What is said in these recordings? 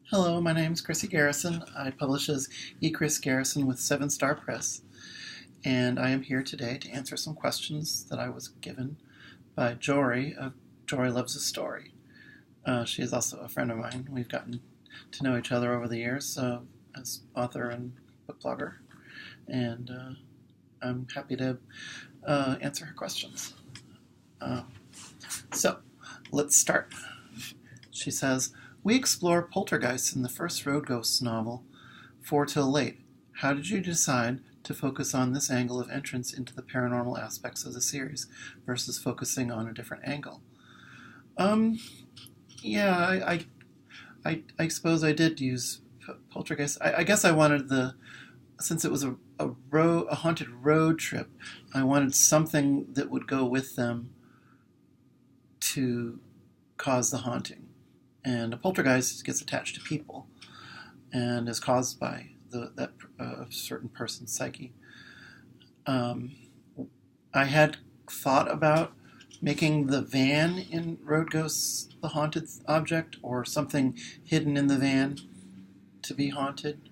Hello, my name is Chris Garrison. I publish as E.Chris Garrison with 7 Star Press, and I am here today to answer some questions that I was given by Jorie of Jorie Loves a Story. She is also a friend of mine. We've gotten to know each other over the years as author and book blogger, and I'm happy to answer her questions. Uh, so, let's start. She says, "We explore poltergeists in the first Road Ghosts novel, 4 Till Late. How did you decide to focus on this angle of entrance into the paranormal aspects of the series versus focusing on a different angle?" Um, yeah, I suppose I did use poltergeist. I guess I wanted since it was a haunted road trip, I wanted something that would go with them to cause the haunting. And a poltergeist gets attached to people and is caused by that certain person's psyche. I had thought about making the van in Road Ghosts the haunted object, or something hidden in the van to be haunted.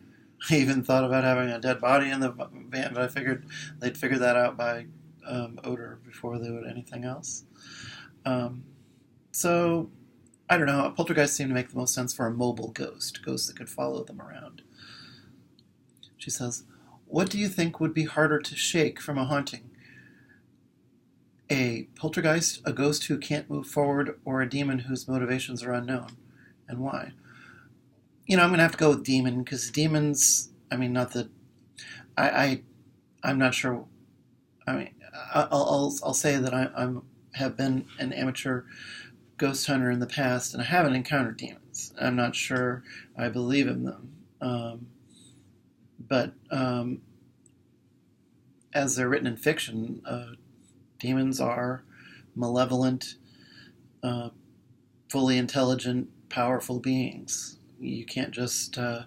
I even thought about having a dead body in the van, but I figured they'd figure that out by odor before they would anything else. So I don't know. Poltergeist seemed to make the most sense for a mobile ghost that could follow them around. She says, "What do you think would be harder to shake from a haunting? A poltergeist, a ghost who can't move forward, or a demon whose motivations are unknown, and why?" I'm going to have to go with demon, because demons, not that, I'm not sure. I'll say that have been an amateur ghost hunter in the past, and I haven't encountered demons. I'm not sure I believe in them. But as they're written in fiction, demons are malevolent, fully intelligent, powerful beings. You can't just, rid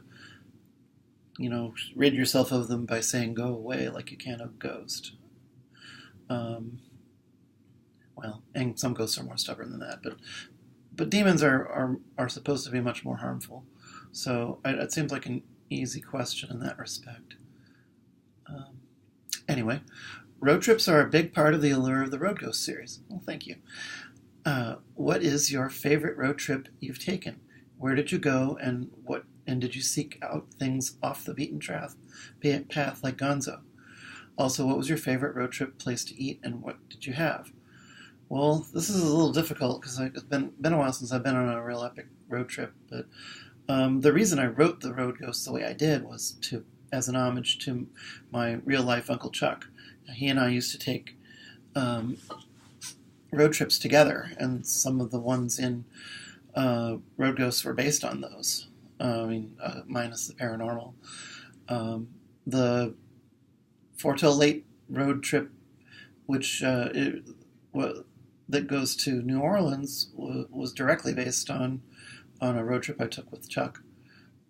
yourself of them by saying go away like you can a ghost. And some ghosts are more stubborn than that, but demons are supposed to be much more harmful. So it seems like an easy question in that respect. Anyway, road trips are a big part of the allure of the Road Ghost series. Well, thank you. What is your favorite road trip you've taken? Where did you go, and did you seek out things off the beaten path like Gonzo? Also, what was your favorite road trip place to eat, and what did you have? Well, this is a little difficult because it's been a while since I've been on a real epic road trip. But the reason I wrote the Road Ghosts the way I did was as an homage to my real life Uncle Chuck. He and I used to take road trips together, and some of the ones in Road Ghosts were based on those. Minus the paranormal. The 4 Till Late road trip, which that goes to New Orleans, was directly based on a road trip I took with Chuck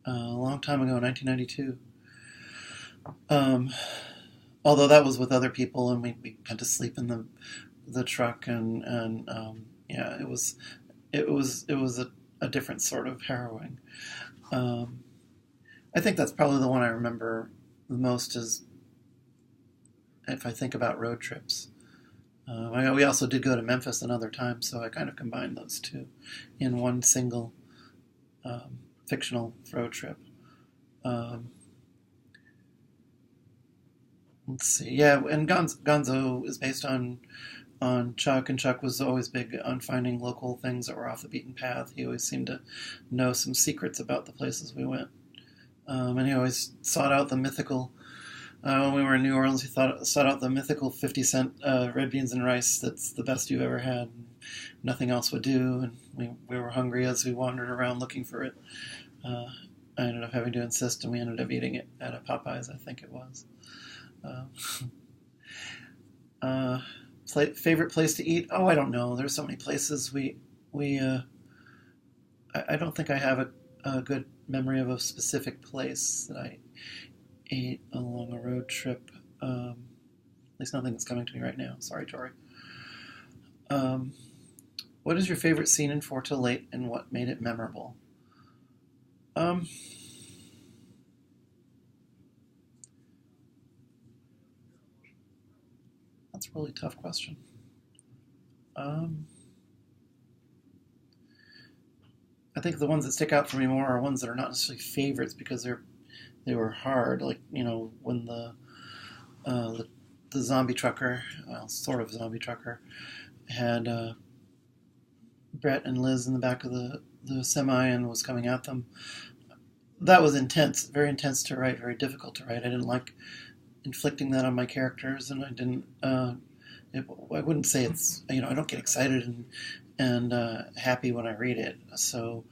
a long time ago, 1992. Although that was with other people, and we had to sleep in the truck, and it was a different sort of harrowing. I think that's probably the one I remember the most, is if I think about road trips. We also did go to Memphis another time, so I kind of combined those two in one single fictional road trip. Let's see. Yeah, and Gonzo is based on Chuck, and Chuck was always big on finding local things that were off the beaten path. He always seemed to know some secrets about the places we went. And he always sought out the mythical. When we were in New Orleans, he sought out the mythical 50-cent red beans and rice that's the best you've ever had. Nothing else would do, and we were hungry as we wandered around looking for it. I ended up having to insist, and we ended up eating it at a Popeyes, I think it was. Favorite place to eat? Oh, I don't know. There's so many places. I don't think I have a good memory of a specific place that I ate along a road trip. At least nothing that's coming to me right now. Sorry, Jorie. What is your favorite scene in 4 Till Late, and what made it memorable? Um, that's a really tough question. Um, I think the ones that stick out for me more are ones that are not necessarily favorites because they were hard. Like, when uh, the, the zombie trucker, well, sort of zombie trucker, had Brett and Liz in the back of the semi and was coming at them. That was intense, very intense to write, very difficult to write. I didn't like inflicting that on my characters, and I didn't. I wouldn't say it's, I don't get excited and happy when I read it. So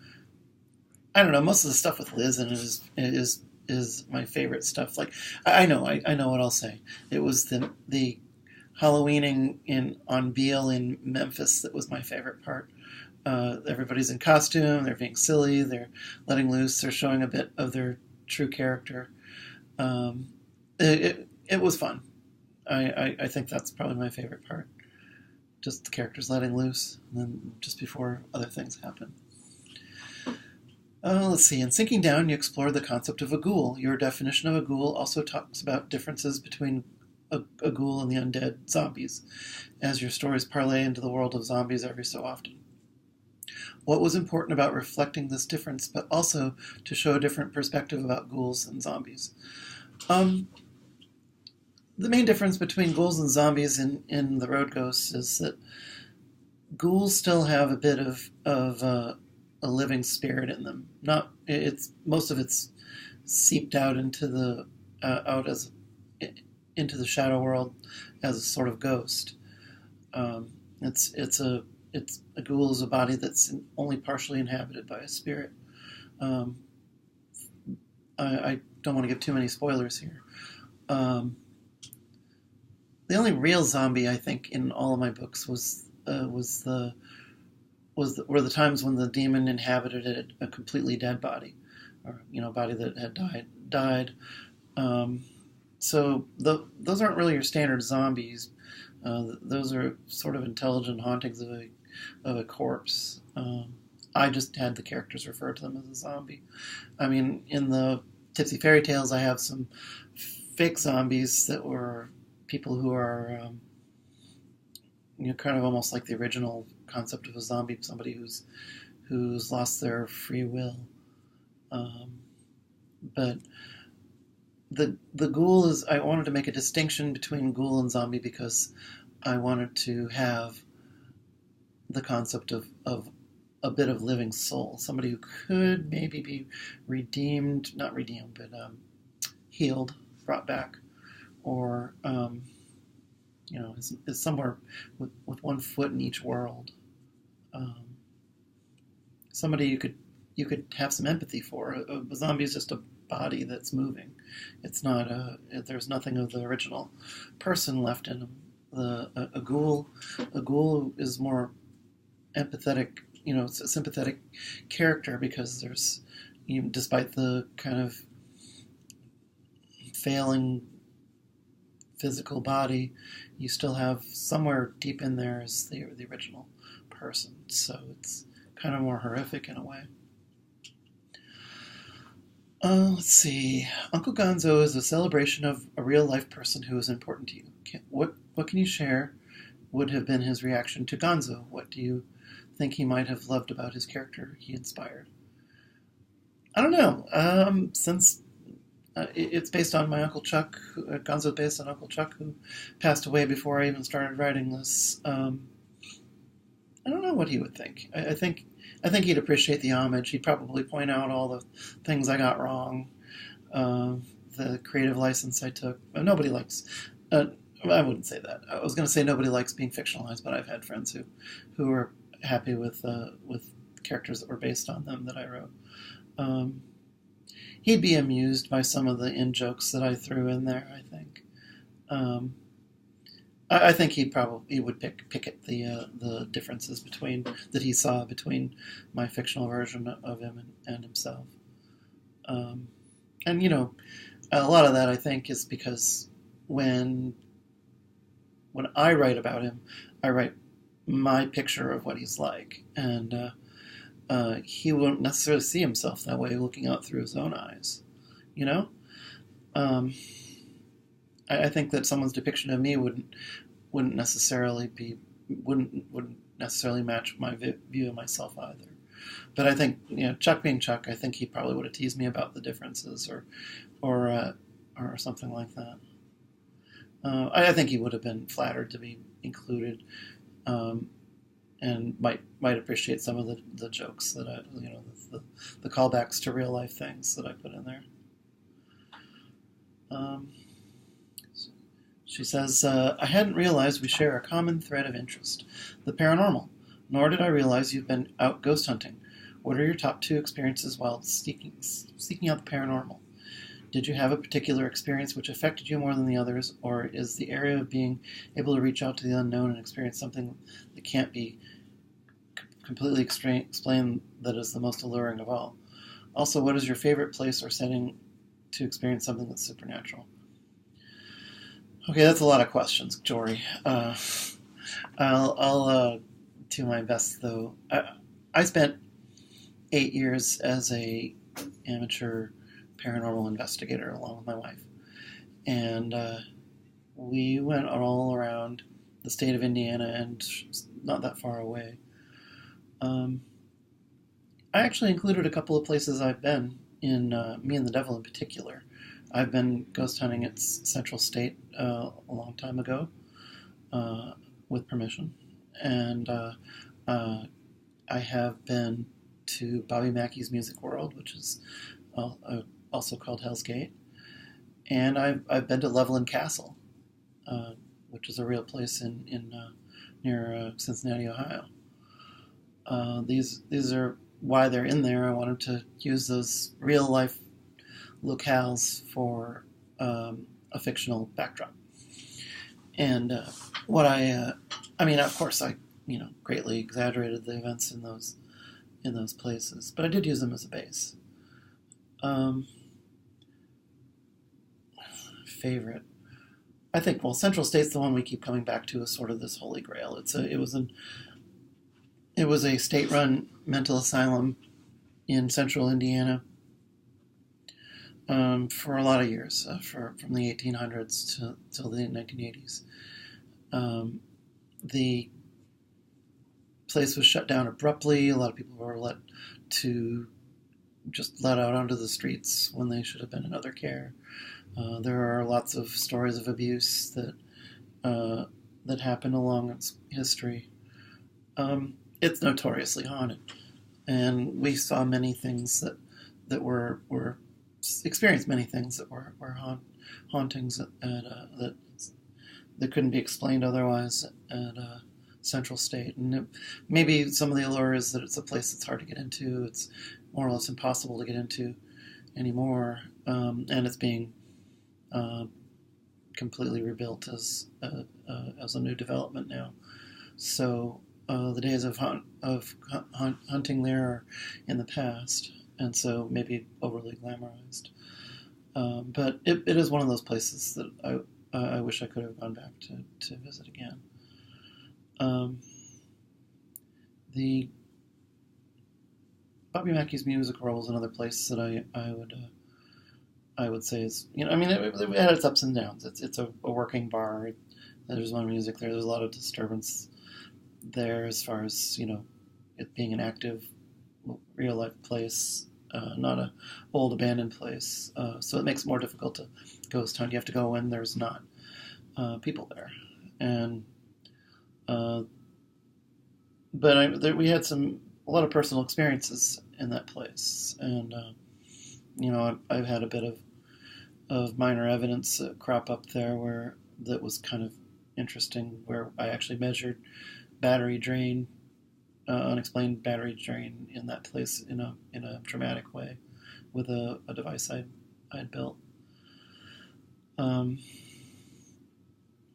I don't know. Most of the stuff with Liz in it is my favorite stuff. Like I know what I'll say. It was the Halloweening on Beale in Memphis that was my favorite part. Everybody's in costume. They're being silly. They're letting loose. They're showing a bit of their true character. It was fun. I think that's probably my favorite part. Just the characters letting loose, and then just before other things happen. Let's see. In Sinking Down, you explore the concept of a ghoul. Your definition of a ghoul also talks about differences between a ghoul and the undead zombies, as your stories parlay into the world of zombies every so often. What was important about reflecting this difference, but also to show a different perspective about ghouls and zombies? The main difference between ghouls and zombies in The Road Ghosts is that ghouls still have a bit of a living spirit in them. Not it's most of it's seeped out into the into the shadow world as a sort of ghost. It's a ghoul is a body that's only partially inhabited by a spirit. Um, I don't want to give too many spoilers here. The only real zombie I think in all of my books were the times when the demon inhabited a completely dead body, or body that had died. So those aren't really your standard zombies. Those are sort of intelligent hauntings of a corpse. I just had the characters refer to them as a zombie. I mean, in the Tipsy Fairy Tales, I have some fake zombies that were people who are, kind of almost like the original concept of a zombie, somebody who's lost their free will. But the ghoul is, I wanted to make a distinction between ghoul and zombie because I wanted to have the concept of a bit of living soul, somebody who could maybe be not redeemed, but healed, brought back, or is somewhere with one foot in each world. Somebody you could have some empathy for. A zombie is just a body that's moving. It's not there's nothing of the original person left in them. A ghoul is more empathetic. It's a sympathetic character because there's, despite the kind of failing physical body, you still have somewhere deep in there is the original person. So it's kind of more horrific in a way. Let's see. Uncle Gonzo is a celebration of a real-life person who is important to you. What can you share would have been his reaction to Gonzo? What do you think he might have loved about his character he inspired? I don't know. Since it's based on my Uncle Chuck, Gonzo's based on Uncle Chuck, who passed away before I even started writing this. I don't know what he would think. I think he'd appreciate the homage. He'd probably point out all the things I got wrong, the creative license I took. Nobody likes. I wouldn't say that. I was going to say nobody likes being fictionalized, but I've had friends who are happy with characters that were based on them that I wrote. He'd be amused by some of the in-jokes that I threw in there, I think. I think he would pick at the differences that he saw between my fictional version of him and himself. And a lot of that I think is because when I write about him, I write my picture of what he's like, and he wouldn't necessarily see himself that way, looking out through his own eyes. You know, um, I think that someone's depiction of me wouldn't necessarily wouldn't necessarily match my view of myself either. But I think, Chuck being Chuck, I think he probably would have teased me about the differences, or or something like that. I think he would have been flattered to be included, um, and might appreciate some of the jokes that the callbacks to real life things that I put in there. Um, she says, I hadn't realized we share a common thread of interest, the paranormal. Nor did I realize you've been out ghost hunting. What are your top 2 experiences while seeking out the paranormal? Did you have a particular experience which affected you more than the others, or is the area of being able to reach out to the unknown and experience something that can't be completely explained that is the most alluring of all? Also, what is your favorite place or setting to experience something that's supernatural? Okay, that's a lot of questions, Jorie. I'll do my best, though. I spent 8 years as a amateur paranormal investigator along with my wife, and we went all around the state of Indiana and not that far away. I actually included a couple of places I've been in, Me and the Devil in particular. I've been ghost hunting at Central State a long time ago, with permission, and I have been to Bobby Mackey's Music World, which is also called Hell's Gate, and I've been to Loveland Castle, which is a real place in near Cincinnati, Ohio. These are why they're in there. I wanted to use those real life locales for a fictional backdrop. And of course, I greatly exaggerated the events in those places, but I did use them as a base. Favorite, I think. Well, Central State's the one we keep coming back to as sort of this holy grail. It was a state-run mental asylum in central Indiana for a lot of years, from the 1800s till the 1980s. The place was shut down abruptly. A lot of people were let out onto the streets when they should have been in other care. There are lots of stories of abuse that happened along its history. It's notoriously haunted, and we saw many things that were experienced many things that were hauntings that couldn't be explained otherwise at Central State. And maybe some of the allure is that it's a place that's hard to get into. It's more or less impossible to get into anymore, and it's being completely rebuilt as a new development now. So the days of hunting there are in the past, and so maybe overly glamorized. But it is one of those places that I wish I could have gone back to visit again. The Bobby Mackey's Music World is another place that I would say is, it had its ups and downs. It's a working bar. There's no music there. There's a lot of disturbance there as far as, it being an active, real life place, not a old abandoned place. So it makes it more difficult to ghost hunt. You have to go when there's not people there. And we had a lot of personal experiences in that place, and I've had a bit of minor evidence crop up there that was kind of interesting, where I actually measured unexplained battery drain in that place in a dramatic way with a device I'd built.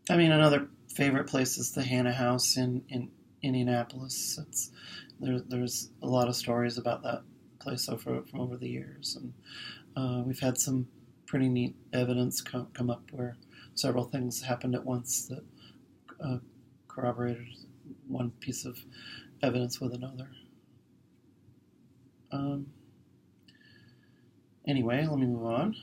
Another favorite place is the Hannah House in Indianapolis. There's a lot of stories about that place from over the years, and we've had some pretty neat evidence come up where several things happened at once that corroborated one piece of evidence with another. Um, anyway, let me move on.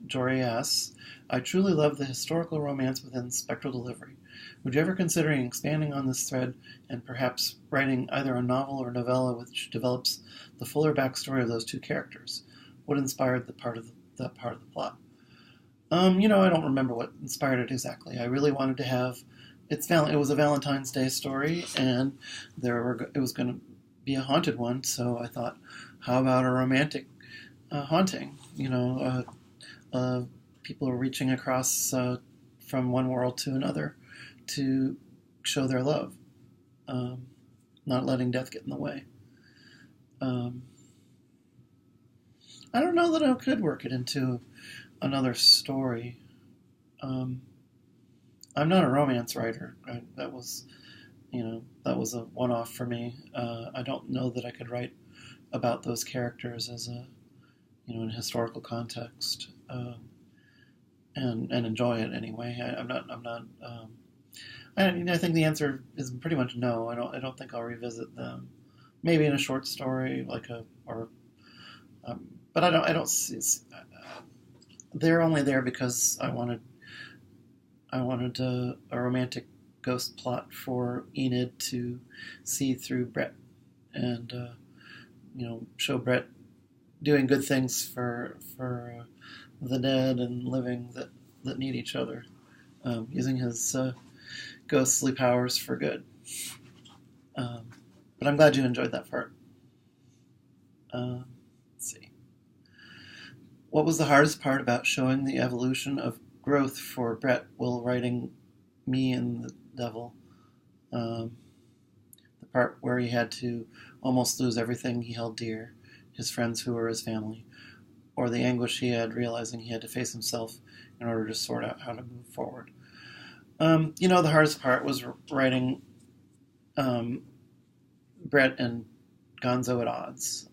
Jorie asks, I truly love the historical romance within Spectral Delivery. Would you ever consider expanding on this thread and perhaps writing either a novel or novella which develops the fuller backstory of those two characters? What inspired that part of the plot? I don't remember what inspired it exactly. I really wanted to have it was a Valentine's Day story, and it was going to be a haunted one. So I thought, how about a romantic haunting? People are reaching across from one world to another to show their love, not letting death get in the way. I don't know that I could work it into another story. I'm not a romance writer. That was a one-off for me. I don't know that I could write about those characters as in a historical context, and enjoy it anyway. I'm not. I think the answer is pretty much no. I don't think I'll revisit them. Maybe in a short story, but I don't see. They're only there because I wanted a romantic ghost plot for Enid to see through Brett, and show Brett doing good things for the dead and living that need each other, using his ghostly powers for good. But I'm glad you enjoyed that part. Let's see. What was the hardest part about showing the evolution of growth for Brett while writing Me and the Devil? The part where he had to almost lose everything he held dear, his friends who were his family, or the anguish he had realizing he had to face himself in order to sort out how to move forward. The hardest part was writing Brett and Gonzo at odds.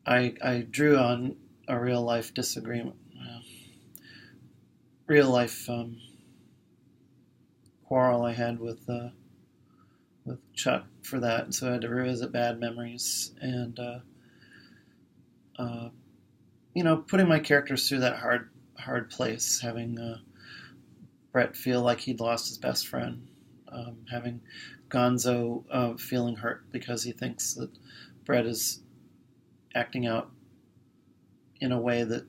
I drew on a real life disagreement, real life quarrel I had with Chuck for that, and so I had to revisit bad memories and putting my characters through that hard place, having Brett feel like he'd lost his best friend, having Gonzo feeling hurt because he thinks that Brett is acting out in a way that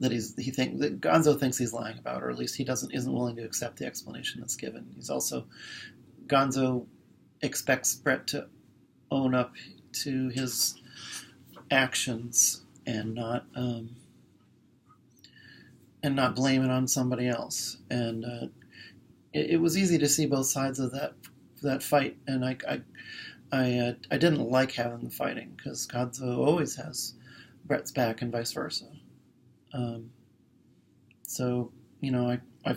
Gonzo thinks he's lying about, or at least he isn't willing to accept the explanation that's given. Gonzo expects Brett to own up to his actions and not blame it on somebody else. And it was easy to see both sides of that fight, and I didn't like having the fighting because Gonzo always has Brett's back and vice versa. I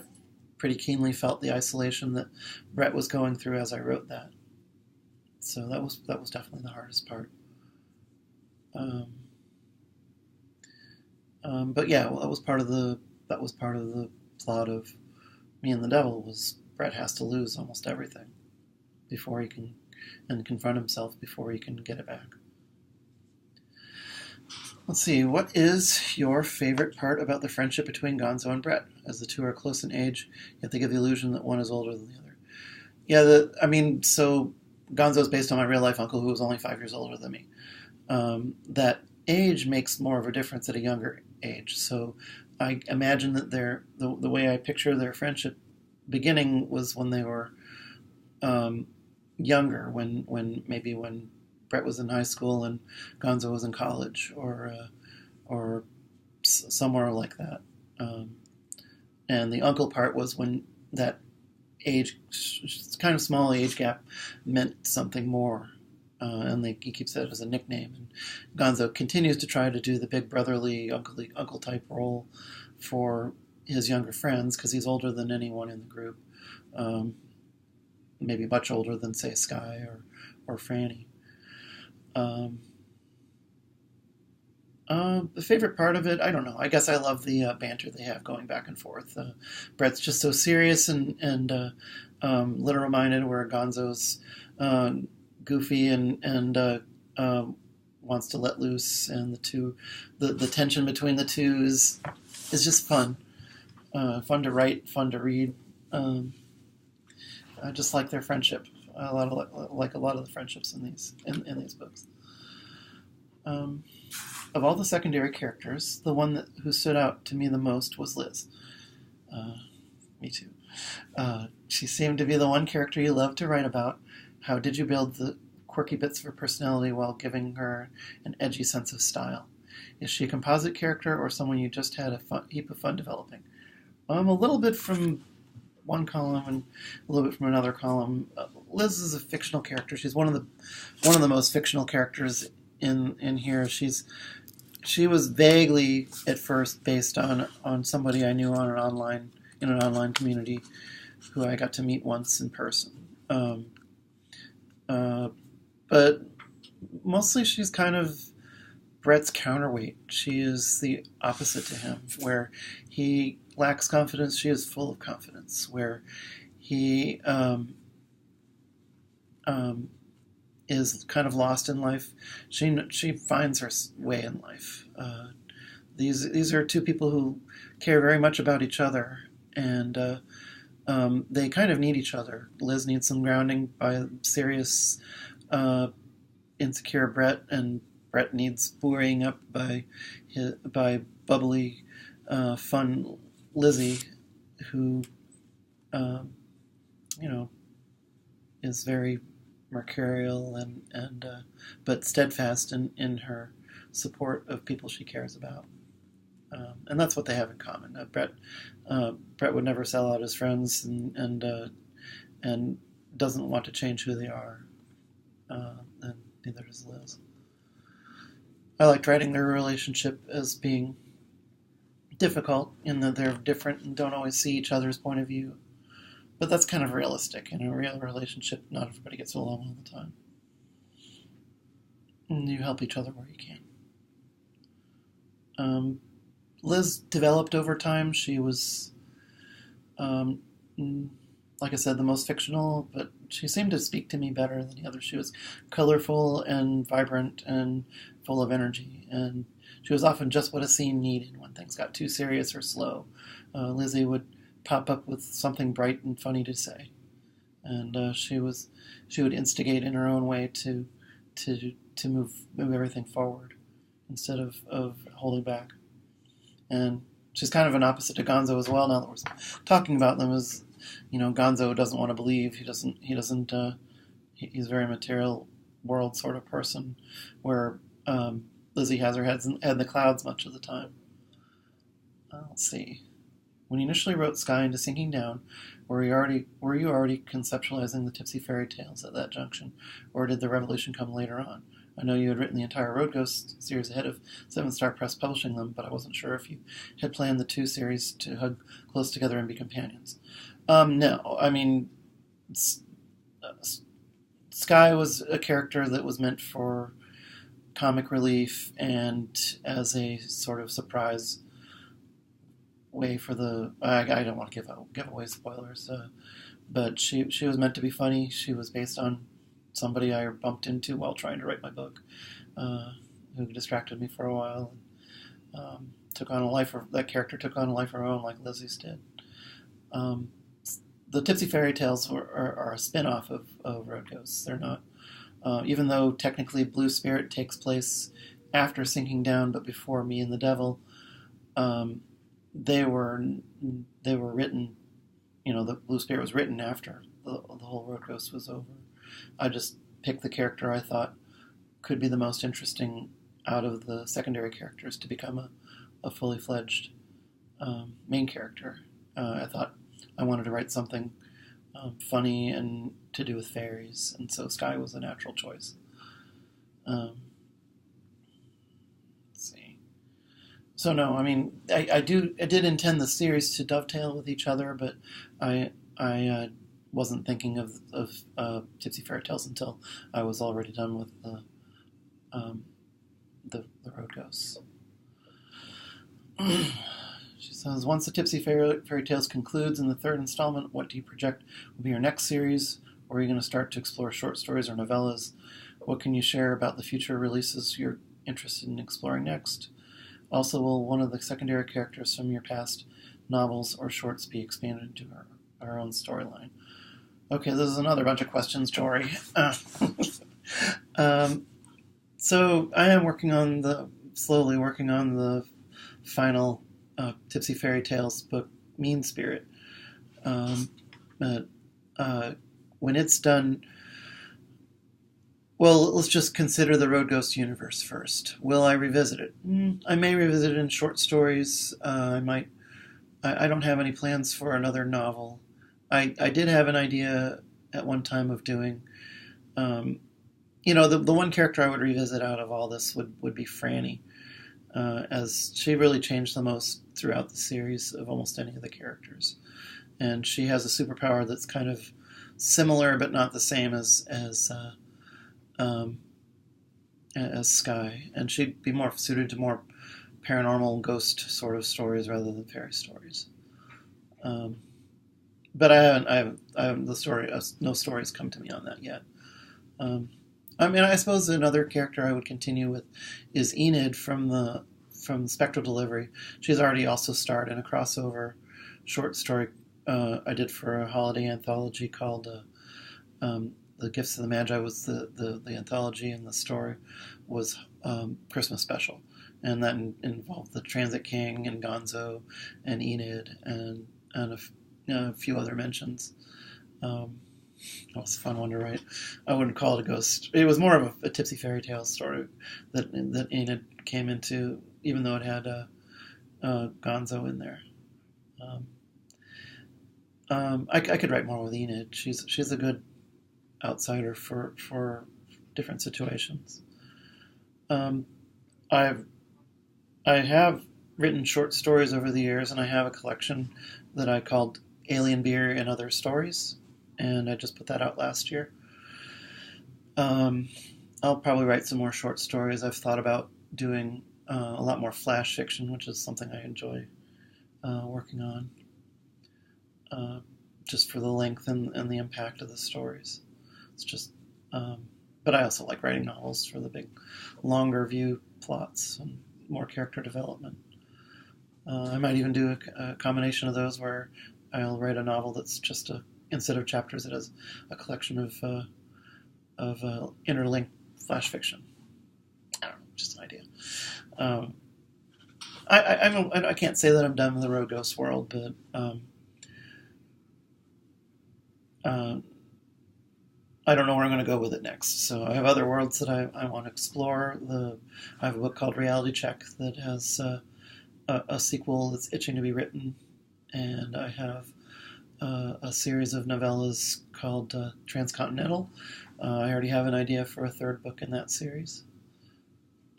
pretty keenly felt the isolation that Brett was going through as I wrote that. So that was definitely the hardest part. But yeah, that was part of the plot of Me and the Devil, was Brett has to lose almost everything before he can, and confront himself before he can get it back. Let's see, what is your favorite part about the friendship between Gonzo and Brett, as the two are close in age, yet they give the illusion that one is older than the other? Yeah, so Gonzo's based on my real life uncle who was only 5 years older than me. That age makes more of a difference at a younger age. So I imagine that the way I picture their friendship beginning was when they were younger, when Brett was in high school and Gonzo was in college, or somewhere like that. And the uncle part was when that age, kind of small age gap, meant something more. And he keeps that as a nickname. And Gonzo continues to try to do the big brotherly, uncle type role for his younger friends because he's older than anyone in the group. Maybe much older than, say, Sky or Franny. The favorite part of it, I don't know. I guess I love the banter they have going back and forth. Brett's just so serious and Literal Minded, where Gonzo's goofy and wants to let loose, and the tension between the two is just fun. Fun to write, fun to read. I just like their friendship. Like a lot of the friendships in these books. Of all the secondary characters, the one who stood out to me the most was Liz. Me too. She seemed to be the one character you loved to write about. How did you build the quirky bits of her personality while giving her an edgy sense of style? Is she a composite character or someone you just had a heap of fun developing? A little bit from one column and a little bit from another column. Liz is a fictional character. She's one of the most fictional characters in here. She was vaguely at first based on somebody I knew in an online community who I got to meet once in person. But mostly she's kind of Brett's counterweight. She is the opposite to him, where he lacks confidence, she is full of confidence. Where he is kind of lost in life, she finds her way in life. These are two people who care very much about each other, and they kind of need each other. Liz needs some grounding by serious, insecure Brett, and Brett needs buoying up by bubbly, fun Lizzie, who is very mercurial and but steadfast in her support of people she cares about. And that's what they have in common. Brett would never sell out his friends and doesn't want to change who they are. And neither does Liz. I liked writing their relationship as being difficult in that they're different and don't always see each other's point of view. But that's kind of realistic. In a real relationship, not everybody gets along all the time. And you help each other where you can. Liz developed over time. She was, like I said, the most fictional, but she seemed to speak to me better than the others. She was colorful and vibrant and full of energy, and she was often just what a scene needed when things got too serious or slow. Lizzie would pop up with something bright and funny to say, and she would instigate in her own way to move everything forward instead of holding back. And she's kind of an opposite to Gonzo as well. Now that we're talking about them, as Gonzo doesn't want to believe. He's a very material world sort of person, where Lizzie has her head in the clouds much of the time. Let's see. When you initially wrote Sky into Sinking Down, were you already conceptualizing the tipsy fairy tales at that junction, or did the revelation come later on? I know you had written the entire Road Ghost series ahead of Seven Star Press publishing them, but I wasn't sure if you had planned the two series to hug close together and be companions. No, I mean, Sky was a character that was meant for comic relief and as a sort of surprise way for the... I don't want to give away spoilers, but she was meant to be funny. She was based on somebody I bumped into while trying to write my book, who distracted me for a while. That character took on a life of her own, like Lizzie's did. The Tipsy Fairy Tales are a spin-off of Road Ghosts. They're not, even though technically Blue Spirit takes place after Sinking Down, but before Me and the Devil. They were written. The Blue Spirit was written after the whole Road Ghost was over. I just picked the character I thought could be the most interesting out of the secondary characters to become a fully fledged main character. I thought I wanted to write something funny and to do with fairies, and so Sky was a natural choice. Let's see. So no, I mean, I did intend the series to dovetail with each other, but I wasn't thinking of Tipsy Fairy Tales until I was already done with the Road Ghosts. She says, once the Tipsy Fairy Tales concludes in the third installment, what do you project will be your next series? Or are you going to start to explore short stories or novellas? What can you share about the future releases you're interested in exploring next? Also, will one of the secondary characters from your past novels or shorts be expanded into our own storyline? Okay, this is another bunch of questions, Jorie. So I am slowly working on the final Tipsy Fairy Tales book, Mean Spirit. But when it's done, well, let's just consider the Road Ghost universe first. Will I revisit it? I may revisit it in short stories. I might. I don't have any plans for another novel. I did have an idea at one time of doing, the one character I would revisit out of all this would be Franny, as she really changed the most throughout the series of almost any of the characters. And she has a superpower that's kind of similar but not the same as Sky, and she'd be more suited to more paranormal ghost sort of stories rather than fairy stories. But I haven't no stories come to me on that yet. I suppose another character I would continue with is Enid from Spectral Delivery. She's already also starred in a crossover short story I did for a holiday anthology called The Gifts of the Magi. Was the anthology, and the story was Christmas special, and that involved the Transit King and Gonzo and Enid and a few other mentions. It was a fun one to write. I wouldn't call it a ghost. It was more of a Tipsy Fairy Tale story that Enid came into, even though it had Gonzo in there. I could write more with Enid. She's a good outsider for different situations. I have written short stories over the years, and I have a collection that I called Alien Beer and Other Stories, and I just put that out last year. I'll probably write some more short stories. I've thought about doing a lot more flash fiction, which is something I enjoy working on, just for the length and the impact of the stories. It's just, but I also like writing novels for the big, longer view plots and more character development. I might even do a combination of those where I'll write a novel that's just instead of chapters, it has a collection of interlinked flash fiction. I don't know, just an idea. I can't say that I'm done with the Road Ghost world, but I don't know where I'm going to go with it next. So I have other worlds that I want to explore. I have a book called Reality Check that has a sequel that's itching to be written, and I have a series of novellas called Transcontinental. I already have an idea for a third book in that series.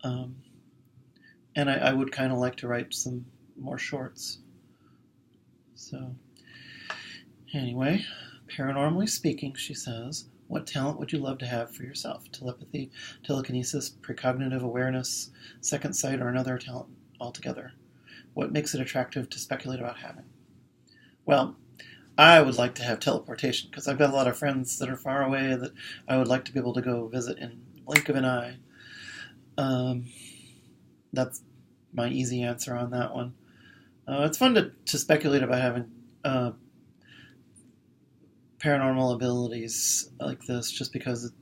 And I would kind of like to write some more shorts. So, anyway, paranormally speaking, she says, what talent would you love to have for yourself? Telepathy, telekinesis, precognitive awareness, second sight, or another talent altogether? What makes it attractive to speculate about having? Well, I would like to have teleportation, because I've got a lot of friends that are far away that I would like to be able to go visit in the blink of an eye. That's my easy answer on that one. It's fun to speculate about having paranormal abilities like this, just because it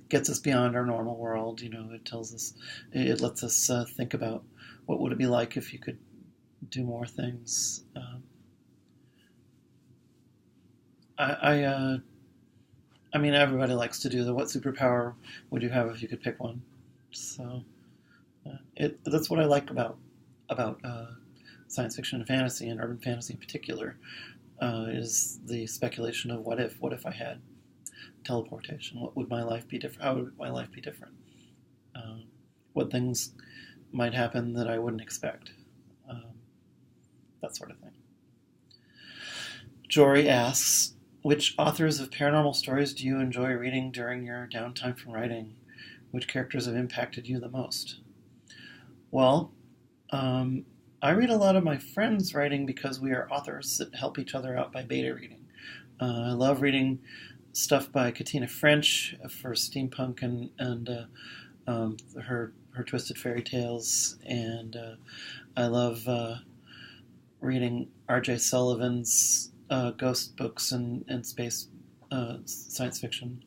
gets us beyond our normal world. It lets us think about what would it be like if you could do more things. I mean, everybody likes to do what superpower would you have if you could pick one? So that's what I like about science fiction and fantasy, and urban fantasy in particular, is the speculation of what if I had teleportation? What would my life be different? How would my life be different? What things might happen that I wouldn't expect? That sort of thing. Jorie asks, which authors of paranormal stories do you enjoy reading during your downtime from writing? Which characters have impacted you the most? Well, I read a lot of my friends' writing because we are authors that help each other out by beta reading. I love reading stuff by Katina French for steampunk and her twisted fairy tales, and I love reading R.J. Sullivan's ghost books and space science fiction.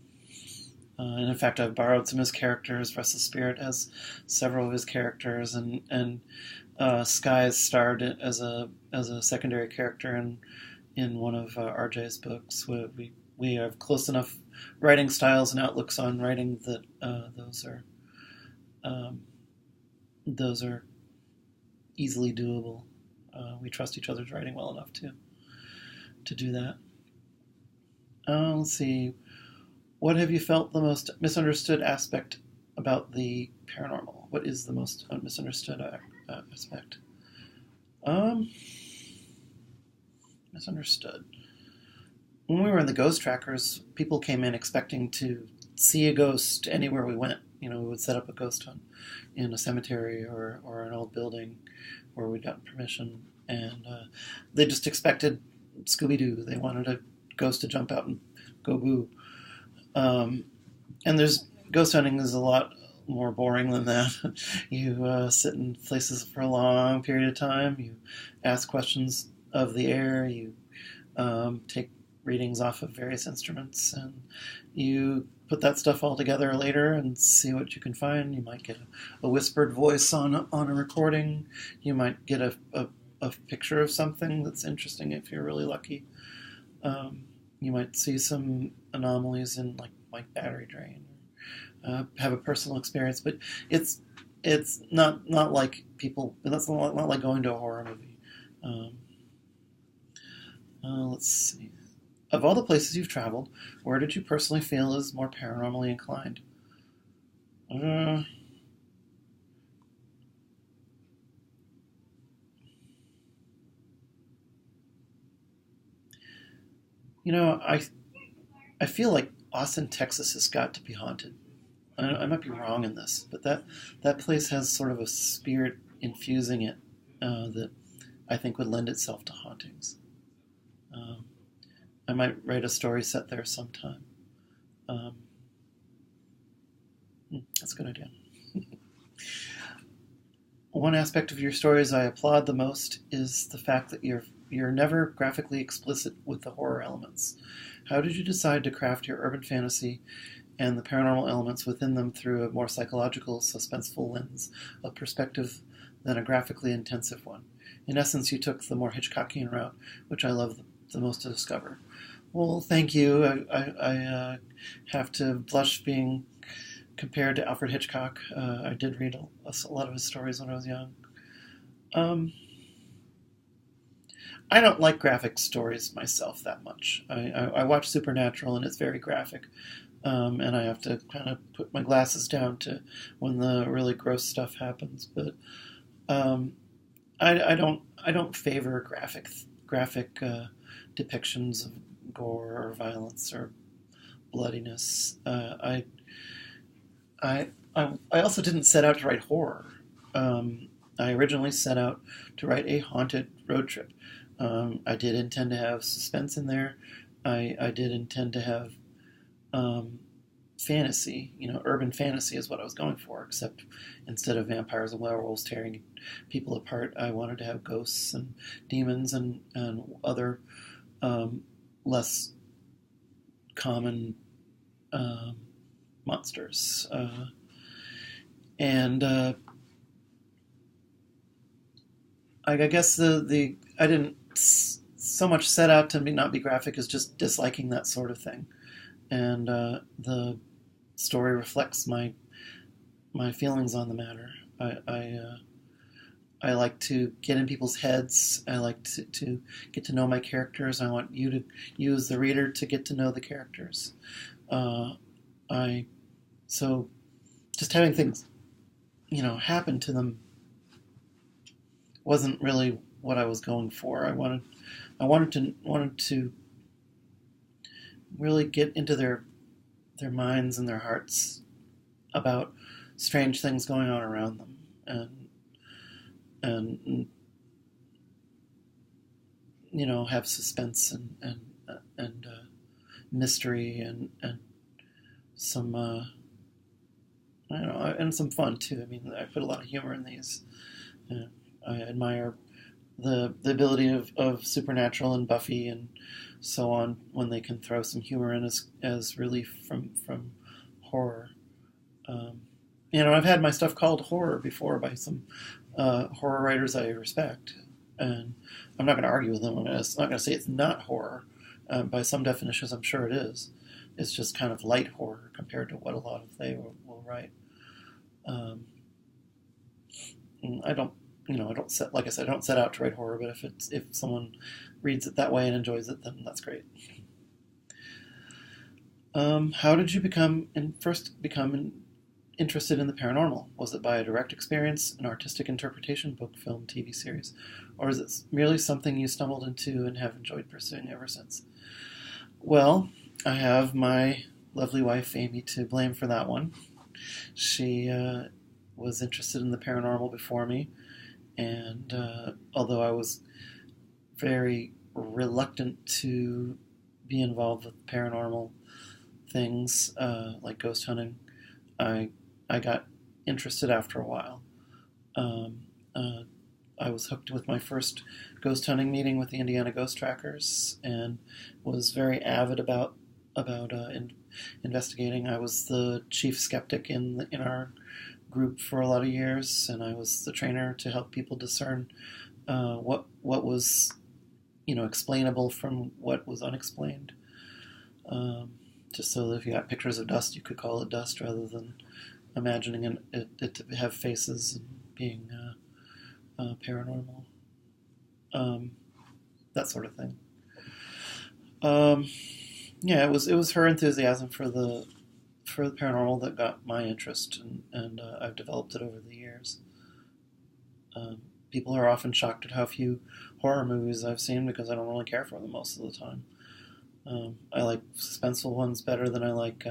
And in fact, I've borrowed some of his characters. Restless Spirit has several of his characters, and Sky starred as a secondary character in one of RJ's books. We have close enough writing styles and outlooks on writing that um, those are easily doable. We trust each other's writing well enough to do that. Let's see. What have you felt the most misunderstood aspect about the paranormal? What is the most misunderstood aspect? Misunderstood. When we were in the ghost trackers, people came in expecting to see a ghost anywhere we went. We would set up a ghost hunt in a cemetery or an old building where we'd gotten permission, and they just expected Scooby-Doo. They wanted a ghost to jump out and go boo. And there's ghost hunting is a lot more boring than that. You sit in places for a long period of time. You ask questions of the air. You take readings off of various instruments, and you put that stuff all together later and see what you can find. You might get a whispered voice on a recording. You might get a picture of something that's interesting if you're really lucky. You might see some anomalies in like battery drain, have a personal experience, but it's not like people. That's not like going to a horror movie. Let's see. Of all the places you've traveled, where did you personally feel is more paranormally inclined? I feel like Austin, Texas has got to be haunted. I might be wrong in this, but that place has sort of a spirit infusing it that I think would lend itself to hauntings. Um, I might write a story set there sometime. Um, that's a good idea. One aspect of your stories I applaud the most is the fact that you're never graphically explicit with the horror elements. How did you decide to craft your urban fantasy and the paranormal elements within them through a more psychological, suspenseful lens, a perspective than a graphically intensive one? In essence, you took the more Hitchcockian route, which I love the most to discover. Well, thank you. I have to blush being compared to Alfred Hitchcock. I did read a lot of his stories when I was young. Um, I don't like graphic stories myself that much. I watch Supernatural and it's very graphic, and I have to kind of put my glasses down to when the really gross stuff happens. But um, I don't favor graphic depictions of gore or violence or bloodiness. I also didn't set out to write horror. I originally set out to write a haunted road trip. I did intend to have suspense in there. I did intend to have fantasy. Urban fantasy is what I was going for, except instead of vampires and werewolves tearing people apart, I wanted to have ghosts and demons and other less common monsters. And I guess I didn't so much set out to not be graphic as just disliking that sort of thing, and the story reflects my feelings on the matter. I like to get in people's heads. I like to get to know my characters. I want you as the reader to get to know the characters. So just having things happen to them wasn't really what I was going for. I wanted to really get into their minds and their hearts about strange things going on around them, and have suspense and mystery and some I don't know, and some fun too. I mean, I put a lot of humor in these. I admire the ability of Supernatural and Buffy and so on when they can throw some humor in as relief from horror. I've had my stuff called horror before by some horror writers I respect, and I'm not going to argue with them. I'm not going to say it's not horror. By some definitions, I'm sure it is. It's just kind of light horror compared to what a lot of they will write. I don't, I don't set, like I said, I don't set out to write horror, but if someone reads it that way and enjoys it, then that's great. How did you first become interested in the paranormal? Was it by a direct experience, an artistic interpretation, book, film, TV series, or is it merely something you stumbled into and have enjoyed pursuing ever since? Well, I have my lovely wife Amy to blame for that one. She was interested in the paranormal before me, and although I was very reluctant to be involved with paranormal things like ghost hunting, I got interested after a while. I was hooked with my first ghost hunting meeting with the Indiana Ghost Trackers, and was very avid about investigating. I was the chief skeptic in our group for a lot of years, and I was the trainer to help people discern what was explainable from what was unexplained. Just so that if you got pictures of dust, you could call it dust rather than imagining it to have faces and being paranormal, that sort of thing. It was her enthusiasm for the paranormal that got my interest, and I've developed it over the years. People are often shocked at how few horror movies I've seen because I don't really care for them most of the time. I like suspenseful ones better than I like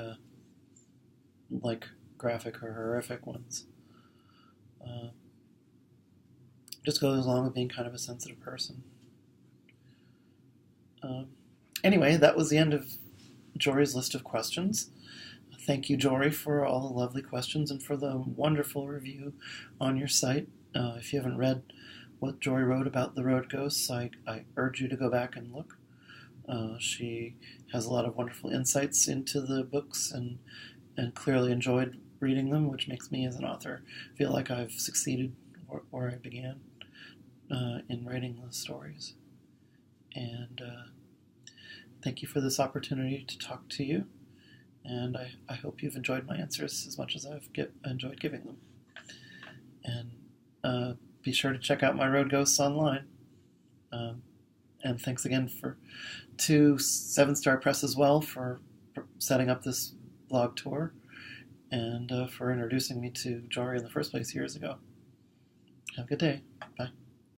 graphic or horrific ones. Just goes along with being kind of a sensitive person. Anyway, that was the end of Jorie's list of questions. Thank you, Jorie, for all the lovely questions and for the wonderful review on your site. If you haven't read what Jorie wrote about the road ghosts, I urge you to go back and look. She has a lot of wonderful insights into the books and clearly enjoyed reading them, which makes me as an author feel like I've succeeded where I began in writing the stories. And thank you for this opportunity to talk to you. And I hope you've enjoyed my answers as much as I've enjoyed giving them. And be sure to check out my Road Ghosts online. And thanks again to 7-Star Press as well for setting up this blog tour and for introducing me to Jorie in the first place years ago. Have a good day. Bye.